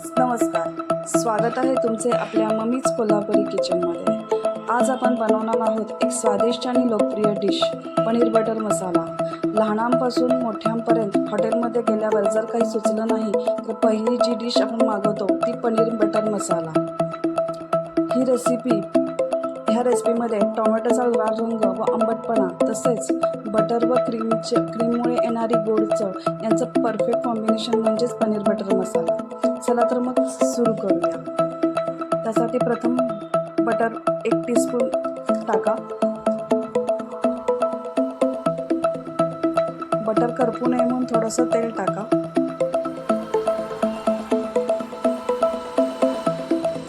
नमस्कार, स्वागत आहे तुमचे आपल्या मम्मीज कोल्हापुरी किचनमध्ये। आज आपण बनवणार आहोत एक स्वादिष्ट आणि लोकप्रिय डिश, पनीर बटर मसाला। लहानांपासून मोठ्यांपर्यंत हॉटेलमध्ये गेल्यावर जर काही सुचलं नाही तर पहिली जी डिश आपण मागवतो ती पनीर बटर मसाला। ह्या रेसिपीमध्ये टोमॅटोचा लाल रंग व आंबटपणा तसेच बटर व क्रीममुळे येणारी गोड चव यांचं परफेक्ट कॉम्बिनेशन म्हणजेच पनीर बटर मसाला। चला तर मग सुरू करूया। त्यासाठी प्रथम बटर 1 टीस्पून टाका। बटर करपू नये म्हणून थोडंसं तेल टाका।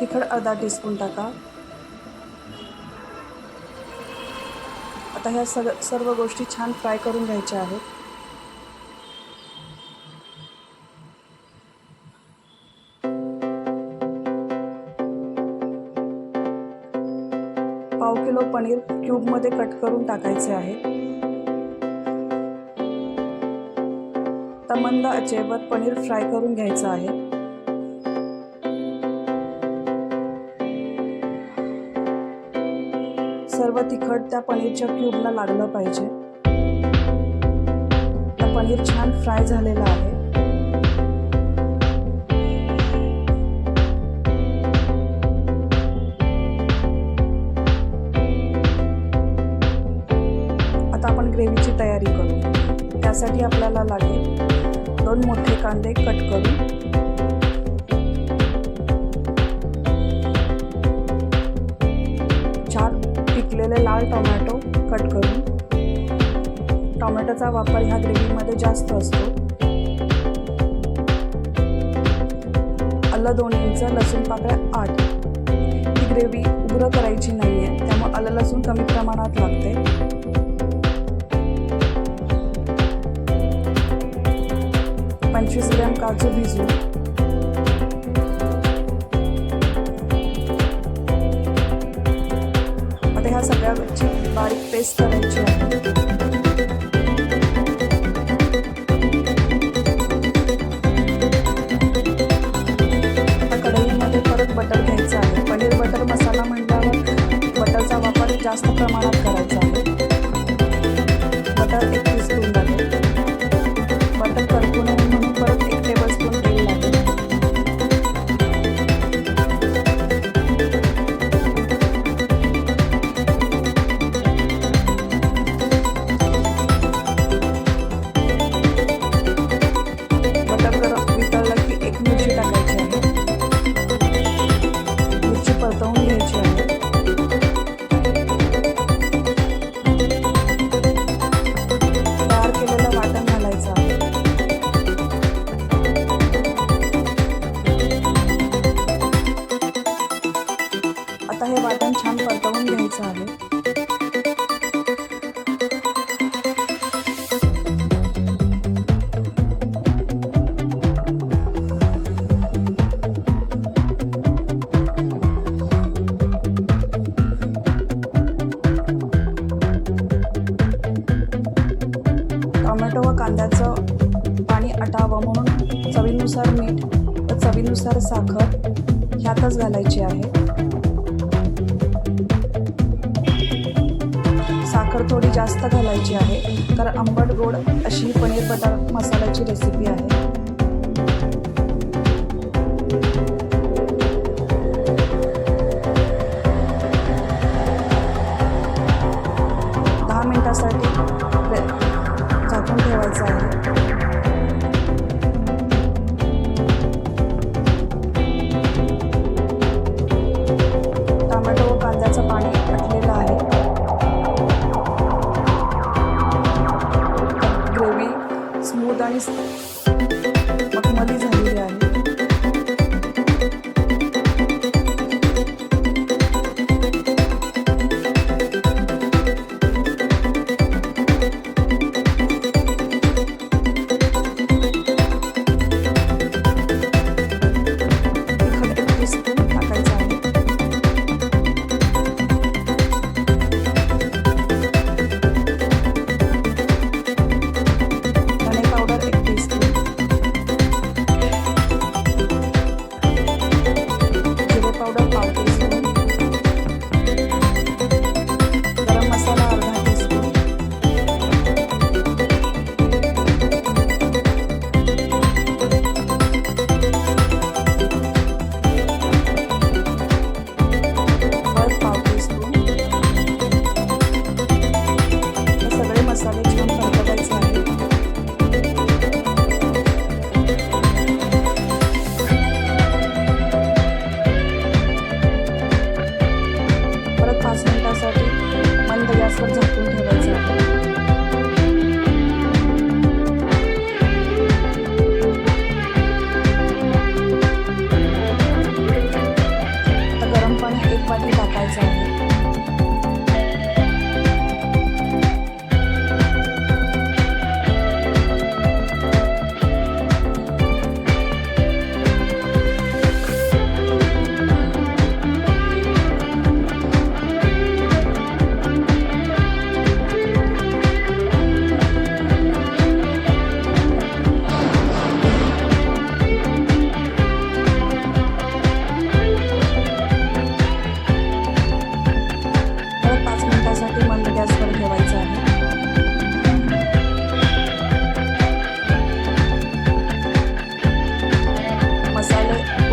तिखट अर्धा टीस्पून टाका। आता ह्या सर्व गोष्टी छान फ्राय करून घ्यायच्या आहेत। पाव किलो पनीर क्यूबमध्ये कट करून टाकायचे आहे। आता मंद आचेवर पनीर फ्राय करून घ्यायचं आहे। सर्व तिखट त्या पनीरच्या क्यूबला लागलं पाहिजे। आता पनीर छान फ्राय झालेलं आहे। आता आपण ग्रेव्हीची तयारी करू। त्यासाठी आपल्याला लागेल 2 मोठे कांदे कट करून, 4 पिकलेले लाल टोमॅटो कट करून। टोमॅटोचा वापर ह्या ग्रेव्हीमध्ये जास्त असतो। आलं 2 इंच, लसूण पाकळ्या 8। ही ग्रेव्ही उग्र करायची नाही आहे, त्यामुळे आलं लसूण कमी प्रमाणात लागते। 25 ग्रॅम काजू भिजवून, आता ह्या सगळ्याची बारीक पेस्ट करायची आहे। आता कढईमध्ये परत बटर घ्यायचं आहे। पनीर बटर मसाला म्हटल्यावर बटरचा वापर जास्त प्रमाणात करायचा आहे। बटर 1 टीस्पून लागेल। बटर करपू नये म्हणून परत 1 टेबलस्पून तेल लागेल। बटर गरम वितळलं की 1 मिरची टाकायची आहे। मिरची परतवून घ्यायची आहे। तयार केलेलं वाटण घालायचं आहे। आता हे वाटण छान परतवून घ्यायचं आहे। टोमॅटो व कांद्याचं पाणी आटावं म्हणून चवीनुसार मीठ व चवीनुसार साखर ह्यातच घालायची आहे। साखर थोडी जास्त घालायची आहे, कारण आंबट गोड अशी पनीर बटर मसाल्याची रेसिपी आहे। मिनिटासाठी झाकून ठेवायचं आहे। टोमॅटो व कांद्याचं पाणी आटलेलं आहे। ग्रेव्ही स्मूथ आणि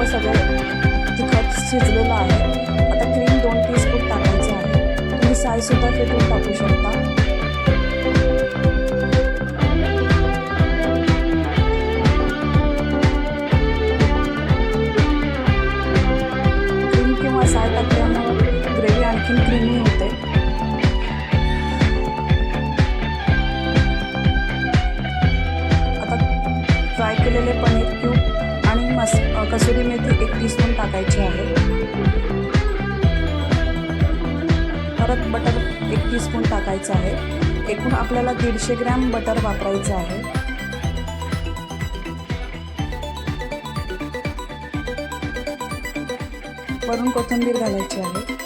सर्व तिखट शिजलेलं आहे. आता क्रीम 2 टीस्पून टाकायचं आहे. तुम्ही सायसुद्धा फेटून टाकू शकता. क्रीम किंवा साय टाकल्यामुळे ग्रेव्ही आणखीन क्रीमी होते. आता फ्राय केलेले पनीर क्यूब आणि कसुरी मेथी 1 टीस्पून टाकायची आहे. परत बटर 1 टीस्पून टाकायचं आहे. एकूण आपल्याला 150 ग्रॅम बटर वापरायचं आहे. वरून कोथिंबीर घालायची आहे.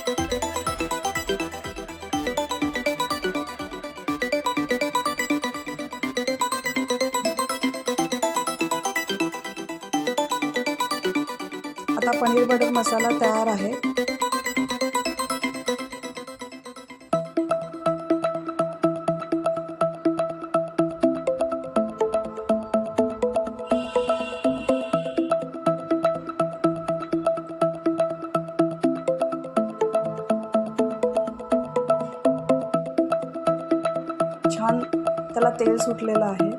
आता पनीर बटर मसाला तयार आहे. छान त्याला तेल सुटलेलं आहे.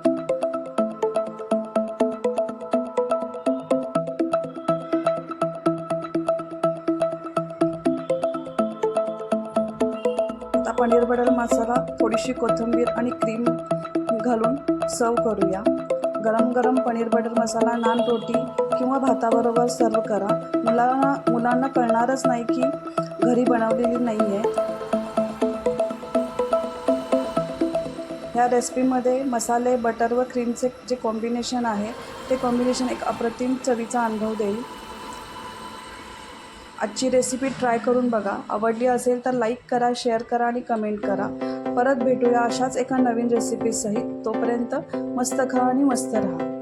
आता पनीर बटर मसाला, थोडीशी कोथिंबीर आणि क्रीम घालून सर्व करूया. गरम गरम पनीर बटर मसाला नान, रोटी किंवा भाताबरोबर सर्व करा. मुलांना कळणारच नाही की घरी बनवलेली नाही आहे. ह्या रेसिपीमध्ये मसाले, बटर व क्रीमचे जे कॉम्बिनेशन आहे ते कॉम्बिनेशन एक अप्रतिम चवीचा अनुभव देईल. आजची रेसिपी ट्राय करून बघा. आवडली असेल तर लाईक करा, शेअर करा आणि कमेंट करा. परत भेटूया अशाच एका नवीन रेसिपीसहित. तोपर्यंत मस्त खा आणि मस्त राहा.